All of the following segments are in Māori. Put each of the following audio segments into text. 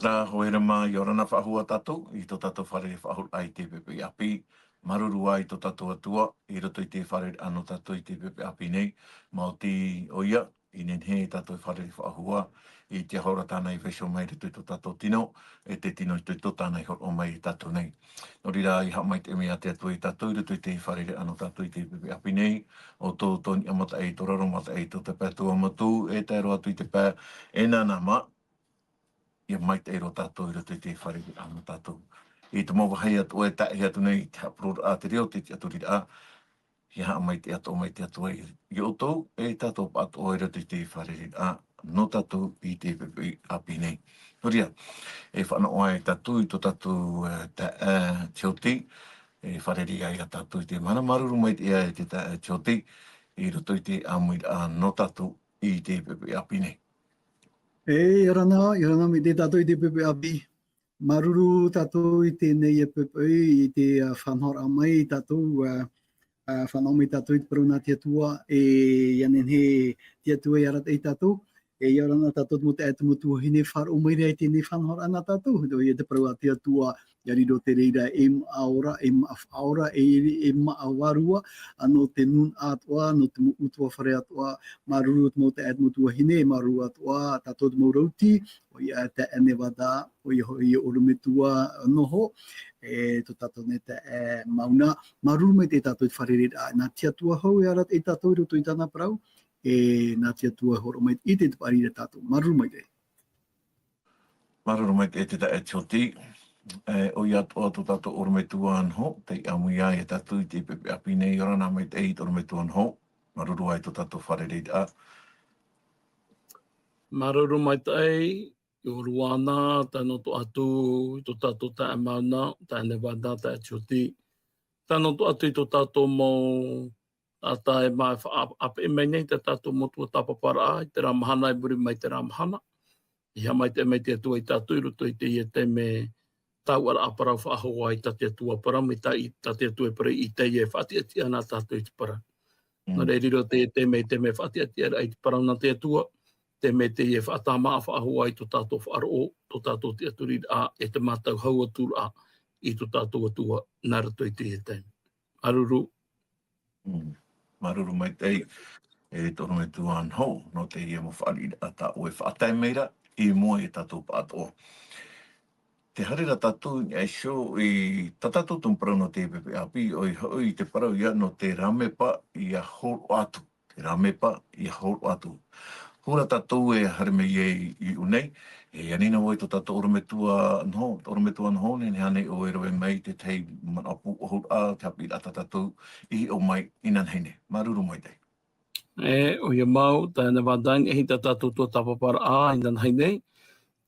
Tra hoerama i orana whahua tatu, i tō tatu whare whahur ai te pepe api, marurua i tō tatu atua, i roto i te whare ano tatu i te pepe api nei, Māoti oia, i nenhe tatu whare whahua, i te hora tāna i whesho mai rito i tō tatu tino, e te tino i tō tāna i hor o mai i tatu nei. Nori rā i hamai te mea te atua i tatu, i roto i te whare ano tatu i te pepe api nei, o tō tōni amata ei, tō raro mata ei, tō te pētua matu, e te aro atu i te pē, e nāna ma, ia mai te ero tātou i roto i te whare ana tātou. I te mawa hei atu e tae atu nei, te haprora a te reo, te aturi a, i haa mai te atu e i otou, e tātou pato o i roto i te whare a, no tātou i te pepe api nei. Noria, e whana oa e tātou i tō tātou te tioti, e whare ri ai a tātou i te mana maruru mai te ea e te tioti, i roto i te amui a no tātou i te pepe api nei. E rana me te tātou i te pepe api. Maruru tātou i tēnei e pepe i te whanhora mai tātou, whanau mai tātou i te paruna te atua, e ianen he te atua i arat ei tātou. E iarana tātou mo te atu mutua hine whar o mai rei tēnei whanhora ana tātou. Hoi e te parua te atua, iariro te reira e maora, e maaora, e maawarua, ano te nun atua, no te utua whare atua, maruru mo te atu mutua hine, maru atua, tātou te mo rauti, o ia te ane wada, o ia hoi orumetua noho, e to tātou ne te mauna, maruru mai te tātou te whare reira, nā te atua hau e arat e tātou i roto i tāna parau, e nā te atua horo mai i te parire tātou. Maruru mai te. Maruru mai te te tae tioti, o i atua tō tātou orometua anho, te amui ai e tātou i te pepe api nei, orana mai te eit orometua anho, maruru ai tō tātou whare reit a. Maruru mai tai, i oruana, tano to atu, i tō tātou tae mauna, tae nevada, tae tioti. Tano to atu i tō tātou mo ata e mai apa e mai nei te tātou motua tapapara i te ramahana e buri mai te ramahana. I hamai te mai te atua i tātou i roto i te ia te me tau ara aparau whaahoa i tate atua para, me tate atua para i te ia whati ati ana tātou i te para. Nā re riro te me whati ati ara i te para na te atua, te me te ia whaatama a whaahoa i tō tātou whaaro, tō tātou te aturi a e te mātau hau atura i tō tātou atua nā rato i te ia te. Aruru. Maruru mai tei, e tono me tuan hou, no te ia mo whaari a ta oe whaatai meira, i mua e tātou pātoa. Te harira tātou e show i tātou tumparau no te pepe api, oi te parau ia no te ramepa i a horo atu. Te ramepa i a horo atu. Hura tātou e harime i unei, e anina oi tō tātou orometua nho, ne hane o e roe mai te tei manapu o hura a, te api ata tātou i o mai inan heine. Maruru mai tei. E, o ia mau, tāna wādang, e hita tātou tō tapapara a, inan hainei,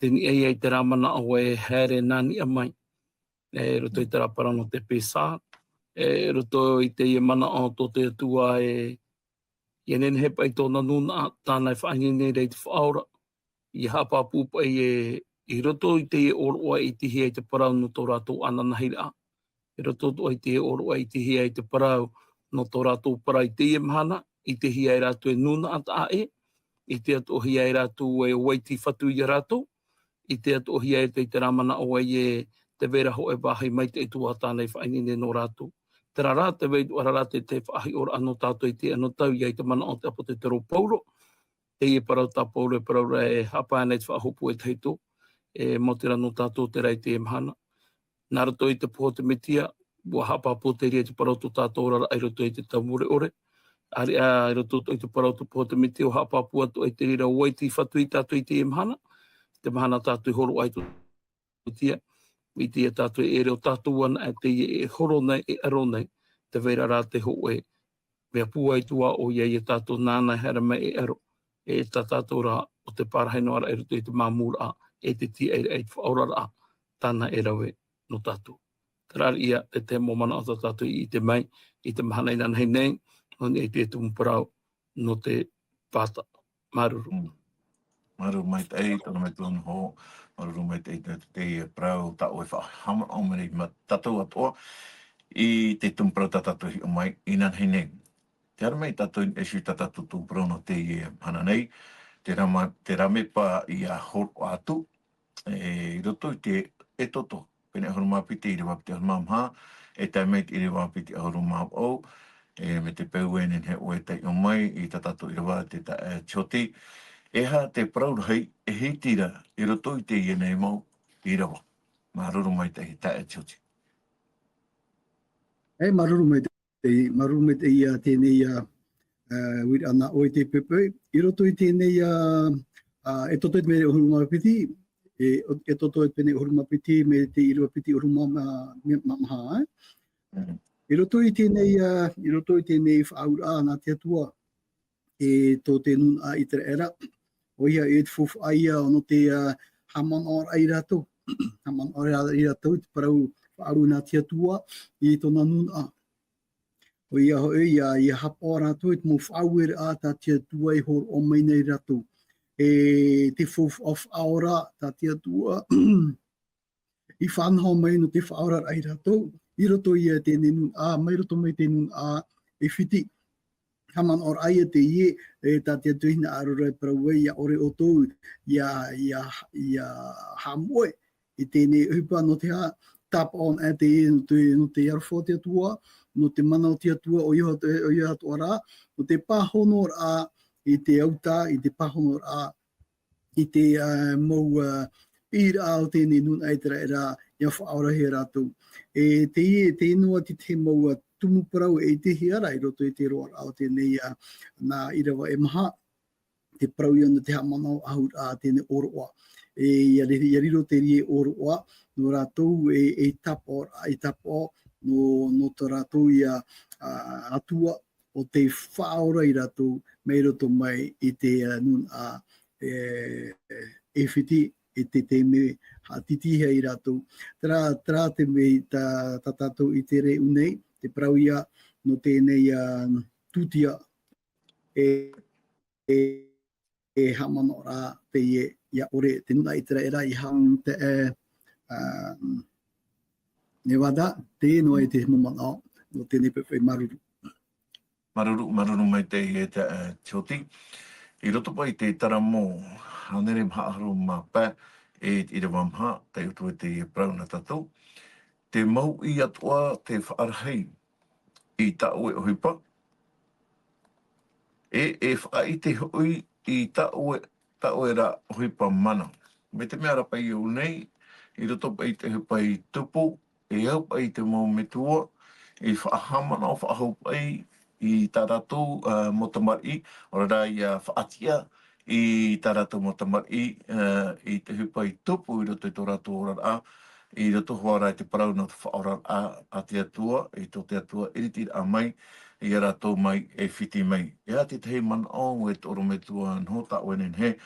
tēni ei te ramana o e here nani a mai. E roto i te rapara no te pēsā, e roto i te ia mana o tō te atua e nen hepa i tōna nuna, tāna e whaangine rei te whaora, i hapa pupa i roto i te oroa i te hia i te parau no tō rātou ananahira. I roto i te oroa i te hia i te parau no tō rātou para i te ia mahana, i te hia i rātou e nuna ata ae, i te ato hia i rātou e waiti whatu i rātou, i te ato hia i te ramana o e te vera ho e wahai mai te itua tāna i whainine no rātou. Te rara te veitu arara te whahi ora anō tātou i te anō tau i te mana o te apo te tero pauro. Te i parau tā pauro e parau e hapa anei te whahopu e teito, e mo te rano tātou te rei te emhana. Nā rato i te poho te metia, bua hapa po te ria te parau tō tātou rara ai roto i te taumure ore. Ari a roto i te parau tō poho te metia o hapa po atu i te rira waiti whatu i tātou i te emhana. Te mahana tātou i horo ai tō metia. I te tātou e reo tātou ana e te e horo nei e aro nei, te veira rā te ho e mea pua i tua o iei e tātou nāna hera mai e aro, e tā tātou rā o te parahaino ara e roto i te māmura e te ti e whaora rā tāna e rawe no tātou. Tarari ia te te momana o tātou i te mai, i te mahana i nana hei nei, honi e te tumuparau no te pāta. Maruru. Maruru mai te tono mai tōna ho, maruru mai te prau ta oe whahama o mene ma tātou atoa, i te tumparau tātou hi o mai inan hei nei. Te ara mai tātou e sui tātou tumparau no te hana nei, te ramepa i a horo atu, I roto i te e toto, pene horumapiti i re wapiti horumamha, e tai meit i re wapiti horumam o, me te peuenen he oe tai o mai, i ta tato i re wā te ta choti, e ha te praurahei, e hei tira, i roto i te ienei mau, i rawa. Mā ruru mai te he ta choti. E maruru mai te ia tēnei wiri ana o i te pepe. I roto i tēnei e toto i te mere o hurumapiti, e toto i te mere o hurumapiti me te iruapiti o hurumamaha. I roto i tēnei whaura nā te atua e tō te nun a i te era. O ia e te fufu aia o no te haman o ai rato. Haman o ai rato i te parau whaaru nā te atua i tōna nun a. O ia hoi ia hapa rato i te mo whauere a tā te atua i hor o mai nei rato. E te fufu of aora tā te atua i whanho mai no te whaora ai rato. I roto ia tēnei nun a, mai roto mai te nun a e whiti. Haman or aia te ie, e tā te atuhina arora e paraue, ia ore o tōu, ia hamoe, i tēnei upa no te ha, tap on e te ie no te arwho te atua, no te mana o te atua o iha toara, no te pahonor a i te auta, i te pahonor a i te mau pira o tēnei nun aitara era ia whaora he rātou. E te ie, te inua te mau tumu parau e te hiara i roto i te roa o tēnei nā irawa e maha, te parau i ana te hamanao ahur a tēnei oroa. E ia riro te rie oroa, no rātou e tapo no tā rātou ia atua o te whaora i rātou mei roto mai i te nun a e whiti e te me hatitiha i rātou. Tera te mei tā tātou i te re unei, te parau ia no tēnei tutia e hamano rā te ia ore te nuna i tera era i hang te Nevada, te no e te momanao no tēnei pepe maruru. Maruru mai te e te choti. I roto pai te tara mō, hanere maharu mā pē, e i rewa mha, te utu e te prau na tatou. Te mau i atua te whaarahei i ta ue o hipa. E whaai te hui i ta ue ra o hipa mana. Me te mea rapa i unei, i roto pai te hipa i tupu, e au pai te mau metua, i whaahamana o whaahau pai i tā rātou motamari, o rā i whaatia i tā rātou motamari i te hipa i tupu, i roto i tō rātou ora a, i roto hoara i te parau no te whaora a te atua, i tō te atua iritir a mai, i a rātou mai e whiti mai. E a te hei man au e tōro me tua nho ta wenen he,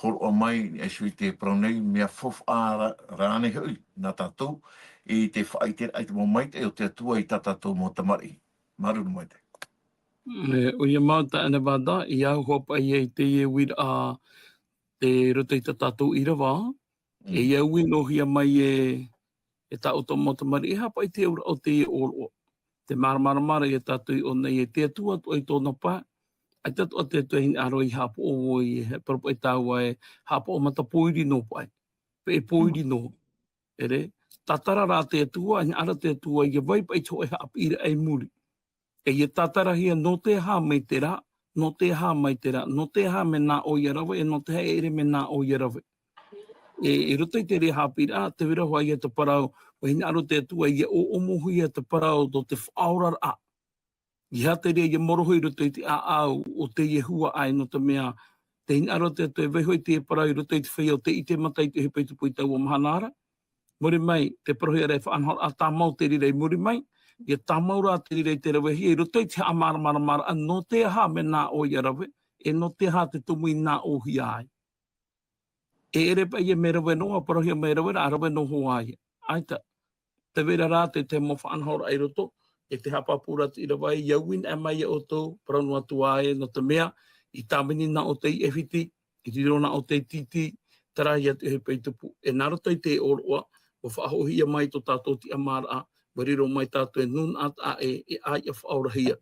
horo o mai e sui te parau nei, mea fof a rāne hui, nā tātou, i te whaiter ai te mō mai te o te atua i tā tātou mō tamari. Maruru mai te. O ia mau ta ane wada, i au hopa i e te ie wira a te roto i ta tātou i rawa, e iau winohia mai e ta o tō motamari, e hapa i te ura o te ie oro. Te maramara i e tātou i o nei e te atua tu ai tōna pā, ai tatu o te atua hini aro i hapo o i he paropo e tāua e hapo o mata poiri no pai, pe e poiri no, ere, tatara rā te atua, ni ara te atua i e vaipa i tō e haapira ai muri. E ia tatara hia no te hā mai te rā, no te hā mai te rā, no te hā me nā o iarawe, e no te hā ere me nā o iarawe. E roto i te re hāpira, te wira hoa ia te parau, o hina aro te atua ia o omohu ia te parau do te whaorar a. I ha te rea ia moroho i roto i te au o te iehua ai no te mea, te hina aro te atua e veho i te parau i roto i te whea o te ite mata i te hepa i te pui tau o mahanara. Muri mai, te parohi arei whaanhor a tā mau te rirei muri mai, ia tā maura te rirei te rawehi, e roto i te amara, a no te ha me nā o i arawe, e no te ha te tumu i nā o hi ai. E ere pa ia me rawe noa, parohi a me rawe rā rawe no ho ai. Aita, te vera rā te mo whaanhor ai roto, e te hapapura te irawai, iauin e mai e o tō, paranu atu ai no te mea, i tāmini na o te i ewhiti, i riro na o te titi, tarai atu he pei tupu. E naroto i te oroa, o whaahohia mai tō tātou ti amara a, mariro mai tātou e nun at a e ai a whaorahia,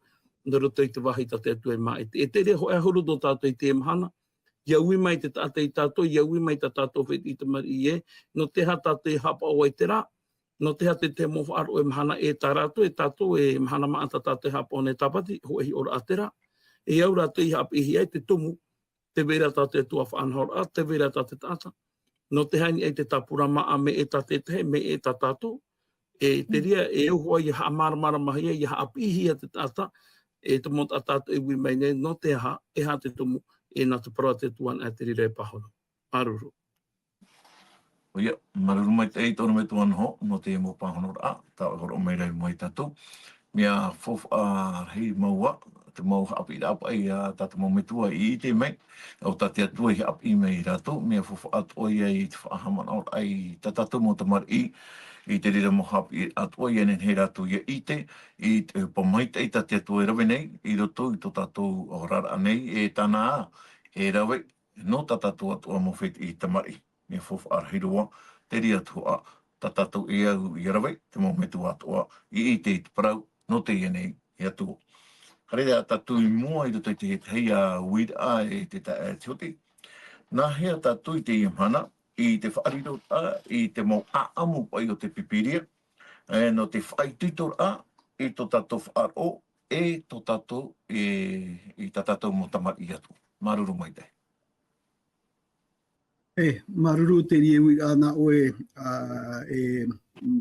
na roto i te wahi ta te atu e mai. E te re ho e huru tō tātou i te mahana, Iaui mai te tata i tātou, iaui mai te tātou whet i te mari i e, no te hata te hapa o ai te rā, no te hate te mo aro e mahana e tā rātou, e tātou e mahana maata tā te hapa o ne tapati, ho ehi ora a te rā. E au rātou i hapa ihi ai te tumu, te vera tā te tua whaanhora, te vera tā te tāta. No te haini ai te tapura maa me e tā te tehe, me e tā tātou. E te ria, e uhua i ha maramara mahia, i ha apihi a te tāta, e te monta a tātou e ui mai nei, no te ha, e ha te tumu, e nā te para te tuan a te rire pahono. Maruru. O ia, maruru mai te eitono me tuan ho, no te mo pahono rā, tā horo o meirei mai tātou. Mea fof a hei maua, te mau hapi i rāpa i a tātou mau metua i te mei, au tāte atua i hapi i mei rātou, mea fof atua i te whaahaman au ai tā tātou mo te mari i te rira mo hapi atua i enen hei rātou i te pamaita i tāte atua i rawe nei, i roto i tō tātou o rara nei, e tāna a, e rawe, no tā tātou atua mo whet i te mari. Mea fof a hirua, te ria tua, tā tātou e au i rawe, te mo metua atua i te parau, no te ienei i atua. Harerea tātou i mua i roto i te hei a wira e te tioti. Nā hea tātou i te iamhana, i te whaariro a, i te mau aamu pai o te pipiria, no te whaitutor a, i tō tātou whaaro, e tō tātou i tā tātou mo tamari i atu. Maruru mai te. Maruru te riewi ana oe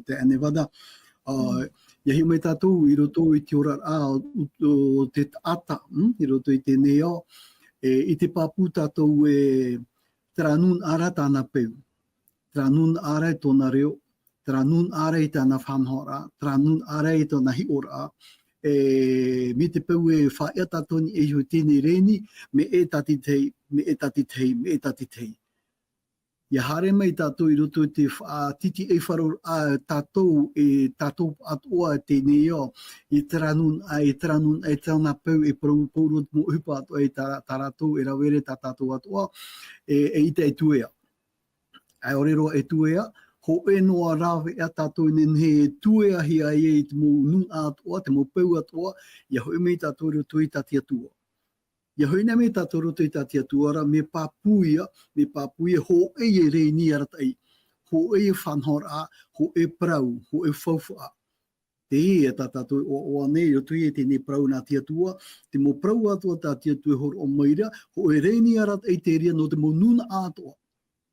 te ane wada. Ia hi mai tātou i roto i te ora a o te ata, i roto i te neo, i te papu tātou e tranun ara tāna peu, tranun ara i tōna reo, tranun ara i tāna whanhora, tranun ara i tōna hiora, me te peu e whaia tātou ni e hui tēne reni, me e tati tei, me e tati tei, me e tati tei. Ia hare mai tātou i roto te titi e wharo a tātou atua te neo i tranun ai tāna peu e paurot mo upa atua e tāratou e rawere tā tātou atua e ita e tuea. Ai orero e tuea, ho e noa rawe a tātou nenhe e tuea hi ai e te mo nun atua, te mo peu atua, ia hoi mei tātou roto i tati atua. Ia hoina me tātou roto i tātia tuara, me pāpuia ho e reini aratai, ho e whanhora, ho e prau, ho e whauwha. Te e tātou o anei roto i e tēne prau nā tia tua, te mo prau atua tātia tua horo o maira, ho e reini aratai te ria no te mo nuna atua,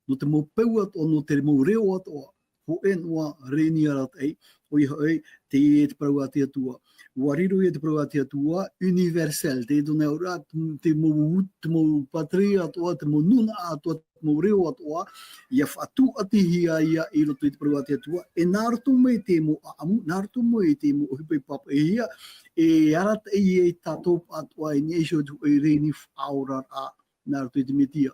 no te mo peu atua, no te mo reo atua, ho e noa reini aratai, o i hoi te e te prau atia tua. Wariru e te prau atia tua, universal, te tōna ora, te mo patria atua, te mo nuna atua, te mo reo atua, ia whatu atihia ia i roto i te prau atia tua, e nāroto mai te mo aamu, nāroto mai te mo ohipai papa e hia, e arata e tātou atua e neisho tu e reini whaora a nāroto i te metia.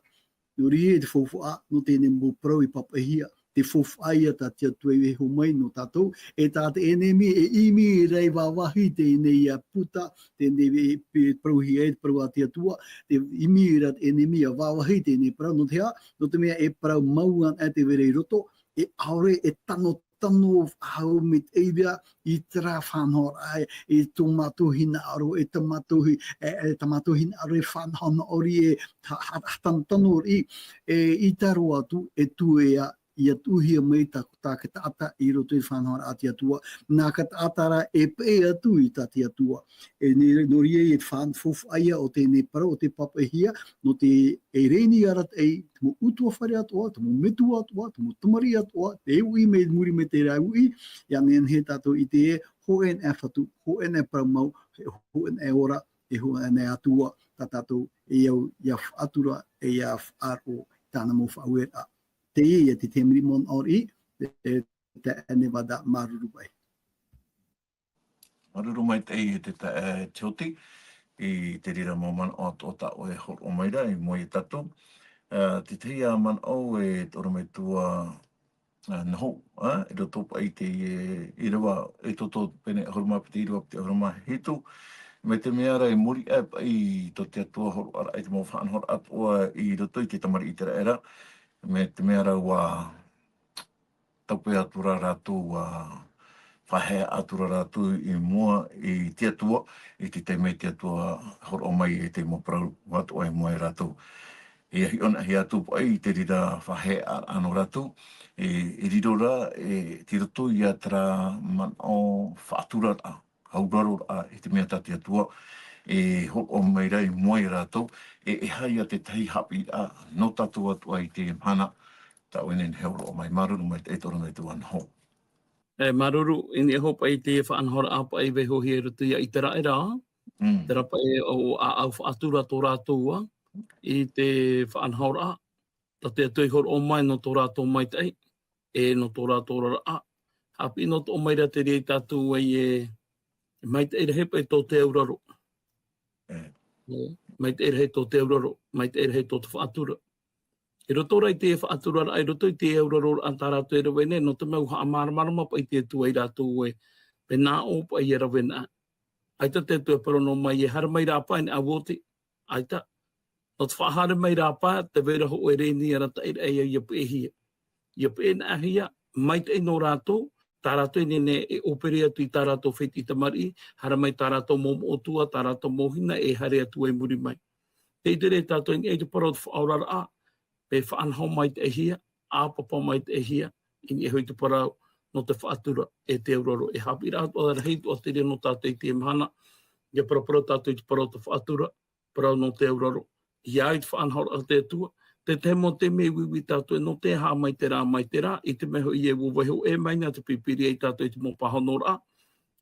Nori e te whawha no tēne mo prau i papa e hia, te whawhaia tā tia tue e ho mai no tātou, e tāte enemi e imi rei wawahi tēnei a puta, tēnei e prauhi e prau atia tua, te imi rat enemi a wawahi tēnei prau, no te ha, no te mea e prau mauan e te verei roto, e aore e tano au mit eibia i tera whanhora e tomatohina aro, e tamatohina aro e whanhona ori e hatantano ori i taro atu e tuea ia tuhia mai tā ke tāta i roto i whanhora ati atua. Nā ka tātara e pe atu i tati atua. E nori e whanfof aia o tēne para o te papahia, no te e reini arat e te mo utua whare atua, te mo metu atua, te mo tamari atua, te ui me muri me te raui, ia nen he tātou i te e, ho en e whatu, ho en e paramau, ho en e ora, e ho en e atua, tā tātou e au ia atura e ia wharo tāna mo whauera. Te ia te temiri mon ori, te ane wada maruru mai. Maruru mai te i te tioti, i te rira mo man o ta o e horo maira, i mo i tatu. Te tia man o e toro me tua naho, e roto pa i te i rewa, e toto pene horoma piti i rewa piti horoma hitu. Me te meara e muri e pa i to te atua horo ara, e te mo whanhora atua i roto i te tamari i te era. Me te meara wa taupe atura rātou whahea atura rātou i mua i te atua, i te teimei te atua horo mai e te mo prau watu ai mua i rātou. e hi ona hi atu pai te rira whahe ano ratu, e rirora e tiroto i atra man o whaatura a, hauraro a e te mea tati atua, e hok o mai rai moe rātou, e hai a te tahi hapi a no tatu atua i te mana, ta wenen heuro o mai maruru mai te toro nei tuan ho. E maruru, ini e hopa i te whaanhora apa i veho hi e rutu ia i te rae rā. Te rapa e o a au whaatura tō rātua i te whaanhora. Ta te atui hor o mai no tō rātua mai tei, e no tō rātua rā. Hapi no tō mai rā te rei tātua i e mai te ere hepa i tō te auraro. Mai te ere he tō te auraro, mai te ere he tō te whaatura. E roto rai te whaatura rai roto i te auraro an tā rātua e rawene, no te mau haa maramarama pa i te atua i rātua e, pe nā o pa i e rawena. Aita te atua parono mai e hara mai rāpa i awote, aita. No te whaahare mai rāpa, te vera ho e reni ara ta ere eia i apu e hia. I apu e na hia, mai te no rātou, tā rātou e nene e opere atu i tā rātou wheti tamari, hara mai tā rātou mōm otua, tā rātou mōhina e hare atu e muri mai. Te tere tātou e te parau te whaorara a, pe whaanhau mai te ehia, āpapa mai te ehia, ini e hoi te parau no te whaatura e te auraro. E hapi rātou a heitu o te rea no tātou i te mhana, ia parapara tātou i te parau te whaatura, parau no te auraro. Ia i te whaanhau a te atua, te temo te me wiwi tātou e no te hā mai te rā, i te meho i e wuweho e mai nga te pipiri e tātou i te mō pahonora.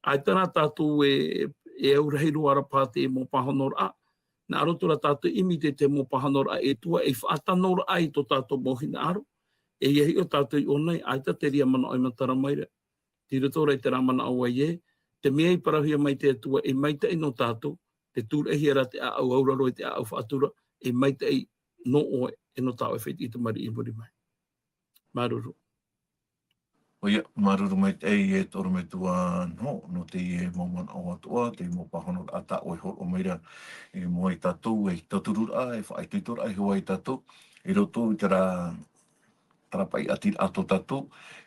Ai tana tātou e auraheiru ara pāte e mō pahonora. Nā arotora tātou imi te mō pahonora e tua e whaatanora ai tō tātou mohina aro. E iahi o tātou i onai, ai ta te ria mana oi matara maire. Tira tōrei te rāmana au ai e, te mea i parahia mai te atua e mai te no tātou, te tūra e hiara te au auraro e te au whaatura, e mai te no oe e no tāu e whaiti i te mari i muri mai. Maruru. Oia, maruru mai te e toro me tua no te e momon au atua, te mo pahono ata o e hor o meira e mo i tātou, e taturura, e whaituitura, e hoa i tātou, e roto i tera tarapai atir ato tātou,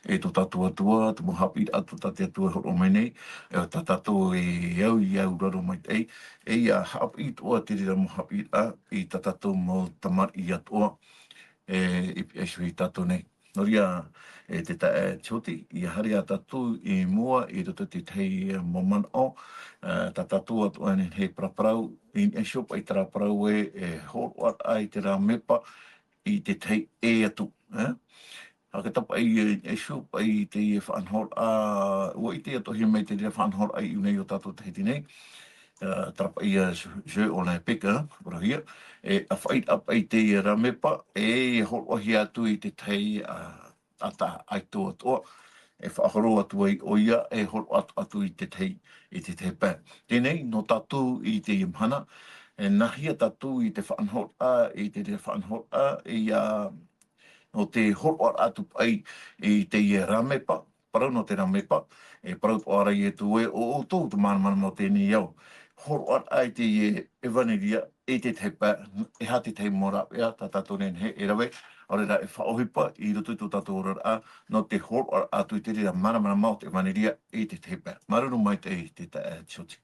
e to tātou atua, te mo hapi ato tātou atua hor o menei, e tā tātou e au i au raro mai te e ia hapi toa te rira mo hapi a, i tā tātou mo tamar i atoa, e sui tātou nei. Noria, te tae tioti, i hari a tātou i mua, i roto te tei moman o, tā tātou atu ane hei praparau, i shopa i tara parau e hor ai te rā mepa, i te tei e atu. Haka tapa i shopa i te whaanhor a, ua i te atu hi mei te rira whaanhor ai unei o tātou te heti nei, trapa i Jeux Olympiques, rahia, e a whait apa i te rā mepa, e hor ahi atu i te tei ata ai toa toa, e whaahoro atu ai oia, e hor atu i te tei pē. Tēnei, no tātou i te imhana, e nahia tātou i te whaanhor a, i te rira whaanhor a, no te hor atu ai i te ramepa, parau no te ramepa, e parau po ara i e tu e o tō te mana mo tēnei au. Hor ai te e vaniria, e te tepa, e ha te te mora ea, tā tātou nen he e rawe, ore ra e whaohipa i roto i tō tātou ora no te hor atu i te rira mana mau te vaniria, e te tepa. Maruru mai te tioti.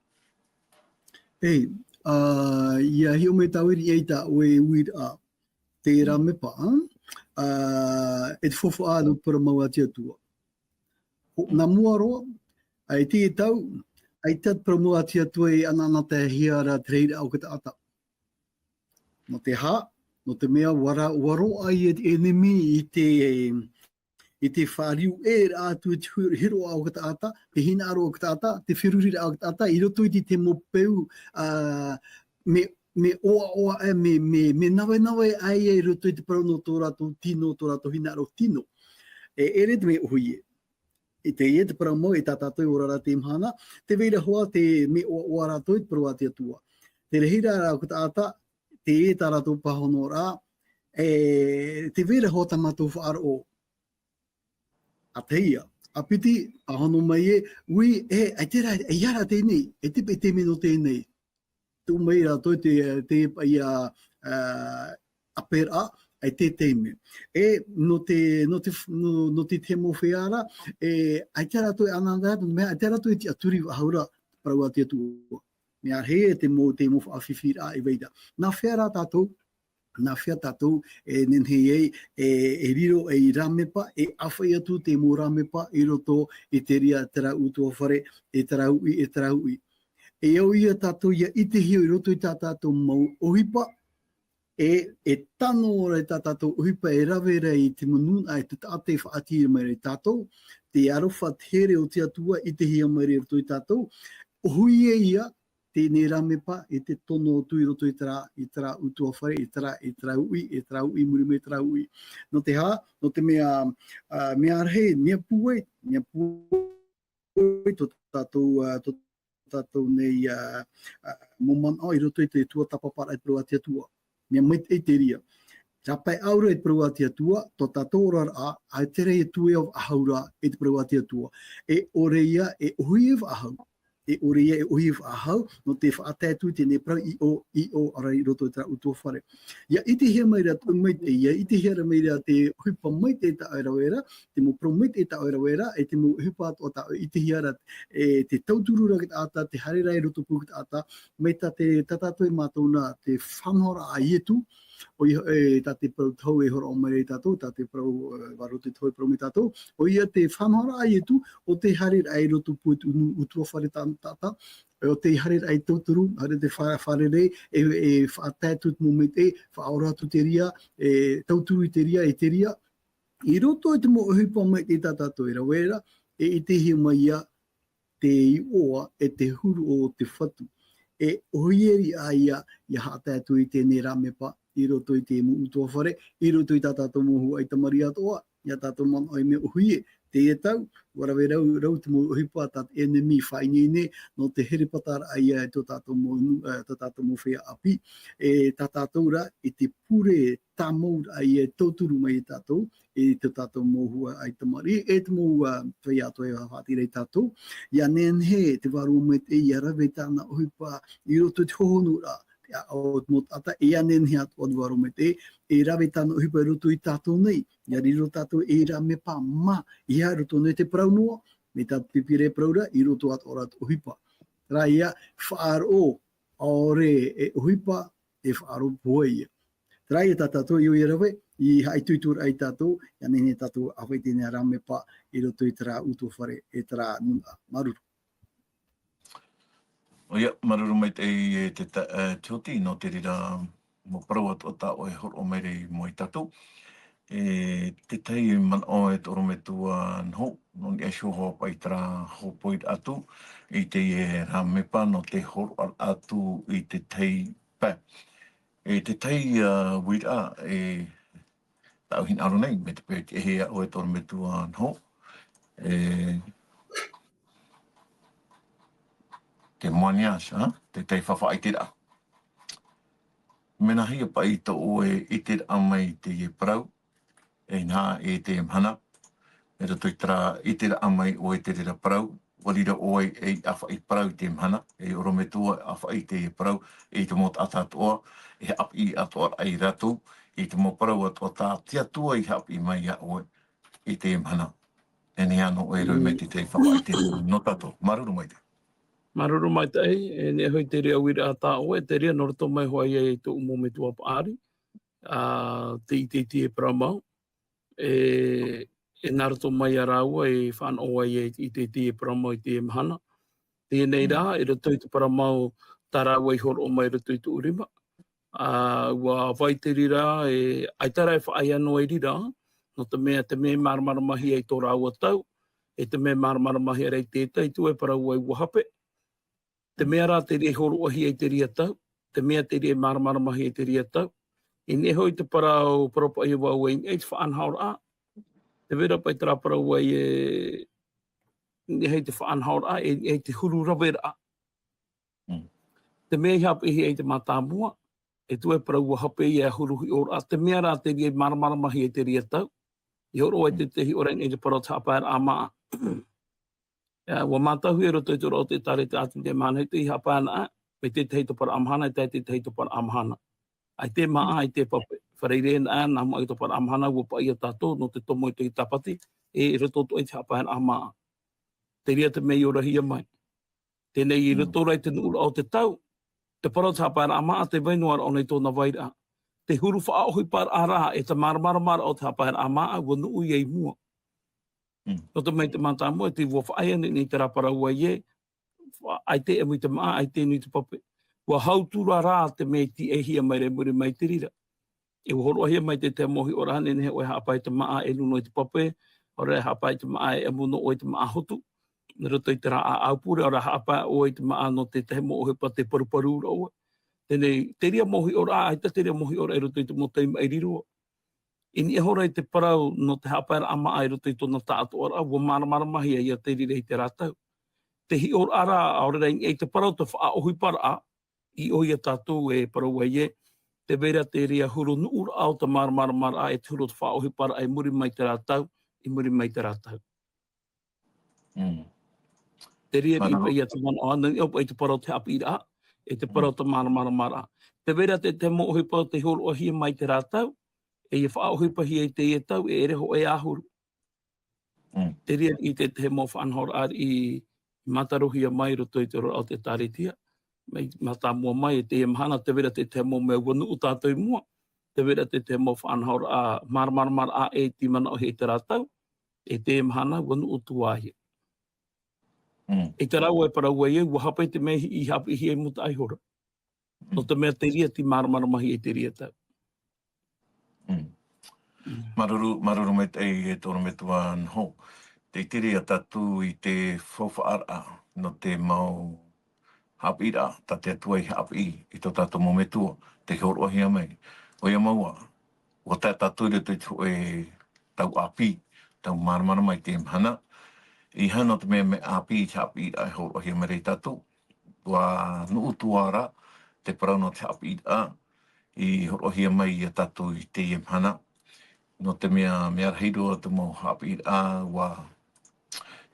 Ei, ia hi o me tawiri e ta ue uir a te ramepa, e te fofo a no para mau atia tua. Nā mua roa, ai te e tau, ai tat para mau atia tua e anana te hiara te reira au kata ata. No te hā, no te mea waro ai e enemi i te whariu e atu e te hiro au kata ata, te hina aro au kata ata, te whirurira au kata ata, i roto i te mopeu me oa e me nawe ai e roto i te parau no tō rato tino, tō rato hina aro tino. E ere te me uhui e. I te e te parau mau e tātātou i orara te imhana, te veira hoa te me oa rato i te parau a te atua. Te rehira au kata ata, te e tā rato pahono rā, te veira hoa tamatou whaaro o. A te ia, a piti, a hono mai e, ui, ai tera, e iara tēnei, e tipe te meno tēnei. Tu mai rato te ia a pera, ai te teime. E no te temo whiara, ai te rato e ananda, ai te rato e te aturi haura, parau a te atua. Mea he e te mo whaafifira e veida. Nā whiara tātou, na whia tātou nenhei e riro e ramepa, e awhai atu te mō ramepa i roto i te ria tera utua whare, e tera ui. E au ia tātou ia ite hio i roto i tā tātou mau ohipa, e tano ora i tā tātou ohipa e rawe rei te manuna, e te tate whaati mai rei tātou, te arofa tere o te atua i te hia mai rei roto i tātou, hui e ia, tēnei ramepa e te tono o tui roto i tera utua whare, i tera ui, muri me tera ui. No te hā, no te mea arhe, mea puai, tō tātou nei momana i roto i te tua tapapara i prua te atua. Mea mai e te ria. Rapai aura i te prua te atua, tō tātou rara a tere e tue o ahaura i te prua te atua. E ore ia e hui e ahau. E ore ia e uhi whaahau, no te whaatētu tēnei prau i o ara i roto i tera utua whare. Ia ite hea mai rea tau mai te ia, ite hea mai rea te hupa mai te ta airawera, te mo pro mai te ta airawera, e te mo hupa o ta ite hea ra te tauturura ki ta ata, te harera i roto pū ki ta ata, mai ta te tatatoi mātauna te whanhora a ietu, o ta te prau tau e hora o mai rei tātou, ta te prau warote tau e prau me tātou, o ia te whanhora a ietu, o te harera i roto pū utua whare tata, o te harera i tauturu, hare te wharerei, e whaatētut mo me te, whaoratu te ria, tauturu i te ria, i roto i te mo uhipa mai te tātou e rawera, e i te hi mai ia, te i oa, e te huru o te whatu. E ohieri a ia haatētu i tēnei ramepa, i roto i te utua whare, i roto i tātou mohu ai tamari atoa, ia tātou mana ai me uhuie, te e tau, warawe rau te mo uhipa tātou enemi whainene, no te herepatara ai e tō tātou mo whea api, e tātou ra, i te pure tamou ai e tauturu mai i tātou, e te tātou mohu ai tamari, e te mohu whai ato e hawhati rei tātou, ia nen he te waru me te ia rawe tāna uhipa, i roto te hohonu ra, o mo tata e anen hea o waro me te e rawe tāna uhipa roto i tātou nei ia riro tātou e ra me pā ma i a roto nei te prau noa me tā pipire praura i roto at ora uhipa ra ia whaaro aore e uhipa e whaaro poa ia ra ia tātou i oi rawe i hai tuitur ai tātou i anen he tātou awhai tēnei ra me pā i roto i tera utu whare e tera nuna maruru. O ia, maruru mai te oti no te rira mo parau o ta o e horo mai rei mo i tātou. Te tei man o e toro me tua nho, no ni asho ho pai tara ho poit atu, i te e ramepa no te horo atu i te tei pa. Te tei wira e tau hin aro nei, me te pe te hea o e toro me tua nho. Te moaniasa, te tei whawha i te ra. Mena hia pa i to oe i te ra mai te e parau, e nā e te mhana, e rato i tera i te ra mai o e te rira parau, walira oe e awha i parau i te mhana, e oro me tua awha i te e parau, e te mot ata atoa, e hap i atoa ai ratu, e te mo parau atoa tā tia tua i hap i mai a oe i te mhana. E ne ano e roi me te whawha i te no tato, maruru mai te. Maruru mai te ei, e ne hoi te rea wira a tā oe, te rea noroto mai hoai e tō umo me tua paari, te i e paramau, e naroto mai a rāua e whan oa i te e paramau i te mahana. Tēnei rā, e rato i te paramau tā rāua i horo o mai rato i te urima. Ua vai te rira, ai tara e whaai anō e rira, no te mea maramara mahi ai tō rāua tau, e te mea maramara mahi arei tētai, tu e parau ai wahape. Te mea rā te rea horo ahi ai te ria tau, te mea te rea maramara mahi ai te ria tau. I ne hoi te parau paropa i wau e te whaanhaura a. Te vera pai tera parau ai ne hei te whaanhaura a, e te huru rawera a. Te mea i hape hi ai te mātāmua, e tu e parau hape i a huru hi ora a. Te mea rā te rea maramara mahi ai te ria tau. I horo ai te hi ora i te parau tāpāra a maa. Wa mātahu e roto i tōra o te tare te ati te mānei te i hapāna a, me te teito para amhana, te teito para amhana. Ai te maa, ai te pape. Whareire na nā mai to para amhana, ua pa ia tātou, no te tomo i te tapati, e roto to i te hapāna a maa. Te ria te mei ora hia mai. Tēnei i roto rai te nuura o te tau, te parau te hapāna a maa, te wainuara o nei tōna waira. te huru whaaohi par ara e ta maramara o te hapahera a maa ua nuu iei mua. No te mai te mata mua, te ua whaia ni te rapara ua ie, ai te emu i te maa, ai te ni te pape. Ua hautura rā te mei ti e hia mai re muri mai te rira. E ua horo hia mai te mohi ora hane ne he oe hapai te maa e luno i te pape, ora hapai te maa e muno o i te maa hotu. Roto i te rā a aupure, ora hapai o i te maa no te tehe mo ohe pa te paruparu ura ua. Tēnei, te ria mohi ora, ai te ria mohi ora e roto i te motai mai rirua. Ini e hora i te parau no te hapai a maa e roto i tona tātu ora, ua maramara mahi ia te rire i te rātau. Te hi ora ara, aore rei, e te parau te wha ohi para a, i o ia tātou e parau e ie, te vera te ria huru nuura au ta maramara a e te huru te wha ohi para e muri mai te rātau, i muri mai te rātau. Te ria i pa ia te mana o ana, i te parau te api ira, e te parau te maramara. Te vera te mo ohi pa te huru ohi mai te rātau, e ia wha ohi pa hi e te ia tau, e reho e ahuru. Te ria i te mo whanhor ar i mataruhia mai roto i te roa o te tāritia. Mata mua mai e te mahana, te vera te mo mea wanu u tātou mua. Te vera te mo whanhor a maramara a e ti mana ohi i te rātau, e te mahana wanu u tuahia. E te rau e parau e ua hapai te mea i hapi hi e muta aihora. No te mea te ria ti maramara mahi e te ria tau. Maruru me te e toro me tua nho. Te tiri a tatu i te whawhaara no te mau hapira, ta te atua i hapi i to tatu mo me tua, te horo ahia mai. O ia maua, o te tatu i te e tau api, tau maramara mai te mhana. I hana te mea me api i te hapi i horo ahia mai rei tatu. Ua nuu tuara, te parau no te hapi i horo ahia mai i tatu i te mhana. No te mea rahiro te mo hapi wa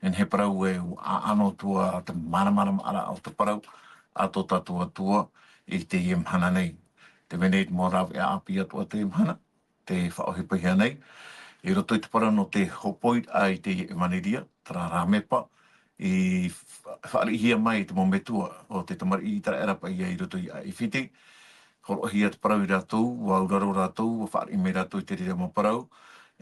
en he parau e ano tua te maramara ara o te parau a to tatu atua i te hana nei. Te venei mo rawe a api atua te hana, te whaohipa hia nei. I roto i te parau no te hopoit ai te maniria, tara ramepa, i whaarihia mai te mometua o te tamari i tara erapa i roto i a whiti. Horo hia te parau i rātou, wa uraro rātou, wa whaari me rātou i te rira mo parau.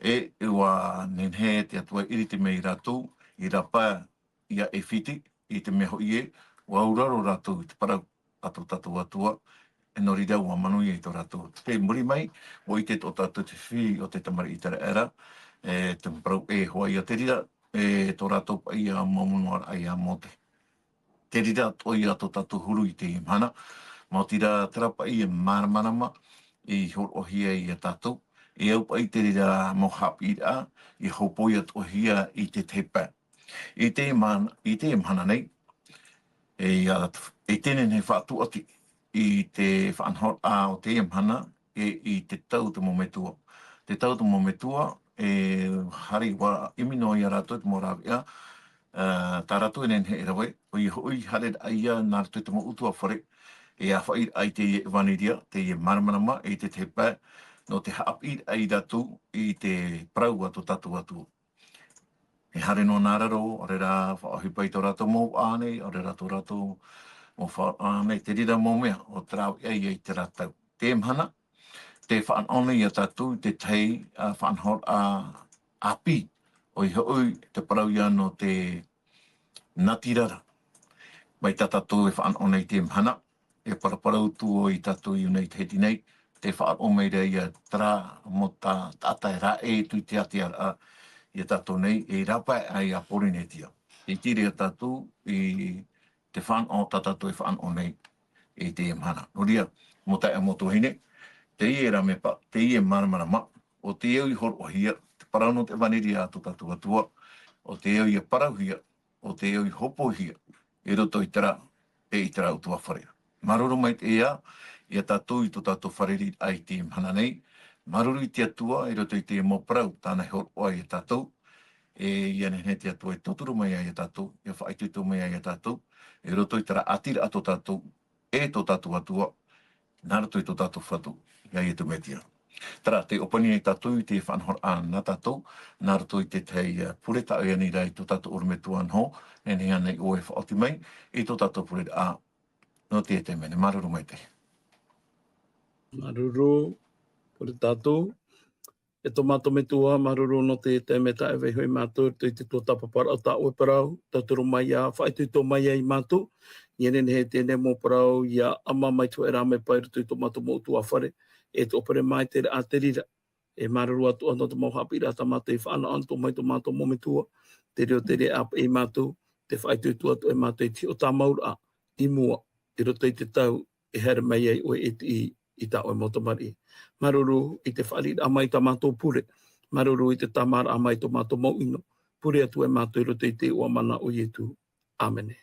E ua nenhe te atua iri te mei rātou, i rapa ia e whiti, i te meho i e, wa uraro rātou i te parau ato tātou atua, e nori rau wa manu i to rātou. Te muri mai, o i te o tātou te whi o te tamari i tara era, te parau e hoa ia te rira, e to rātou pa ia maumunuar ai a mote. Te rira o ia to tātou huru i te imhana, Mō tira trapa i e maramarama i horohia i a tātou. E au pa i te rira mo hapi a, i hopoi atohia i te tepa. I te mana nei, e tēnen he whātu ati i te whanhor a o te mana i te tau te mometua. Te tau te mometua e hari wa imino i a rātou te morawea, tā rātou e nen he erawe, o i hoi hared aia nā rātou te mo utua whare, e a whai ai te vaniria, te maramarama, e te tepa, no te hapi ai ratu i te prau atu tatu atu. E hare no nāraro, ore rā whaohipai tō rātou mō ānei, ore rātou rātou mō ānei, te rira mō mea, o trau ai te rātou. Te mhana, te whaanone i a tatu, te tei whaanhor a api, o i hoi te parau ia no te natirara. Mai ta tatu e whaanone i te mhana, e paraparau tuo i tatu i unei te heti nei, te whaanome ia tra mo ta tātai rā e tui te atiara i a tatu nei, e rapa ai a porinetia. I tiri a tatu i te whan o tatu e whaanone i te mhana. Noria, mo tai a motu hine, te i e ramepa, te i e maramarama, o te eo i horohia, te parauno te vaniri a tatu atua, o te eo i a parauhia, o te eo i hopohia, e roto i tera, e i tera utua wharea. Maruru mai te ea, i a tatu i to tatu whareri ai te mhana nei, maruru i te atua, i roto i te mo parau, tāna hor oai i tatu, e iane he te atua i toturu mai ai i tatu, i a whaitutu mai ai i tatu, i roto i tera atira ato tatu, e to tatu atua, nā roto i to tatu whatu, i ai tu metia. Tara, te opani i tatu i te whanhor a nā tatu, nā roto i te tei pureta o iani rai to tatu urumetua anho, e ni anei oe whaoti mai, i to tatu pureta a no te mene, maruru mai te. Maruru, o le tātou. E tomato me tua, maruru no te meta e vei hoi mātou, tui te tō tapapara o tā ue parau, tauturu mai a, whai tui tō mai a i mātou, iene he tēnei mō parau, ia ama mai tu e rā me pai tui tomato mō tua whare, e te opere mai te a te rira, e maruru atu anō te mau hapi rā tamata i whaana anto mai tomato mō me tua, te reo te rea apa i mātou, te whai tui tua tu e mātou i ti o tā maura a, i mua, i roto i te tau, e here mai ai o e ti i tā oe motomari. Maruru i te whari a mai tā mātou pure. Maruru i te tamara a mai tō mātou mauino. Pure atu e mātou i roto i te ua mana o Ietu. Āmene.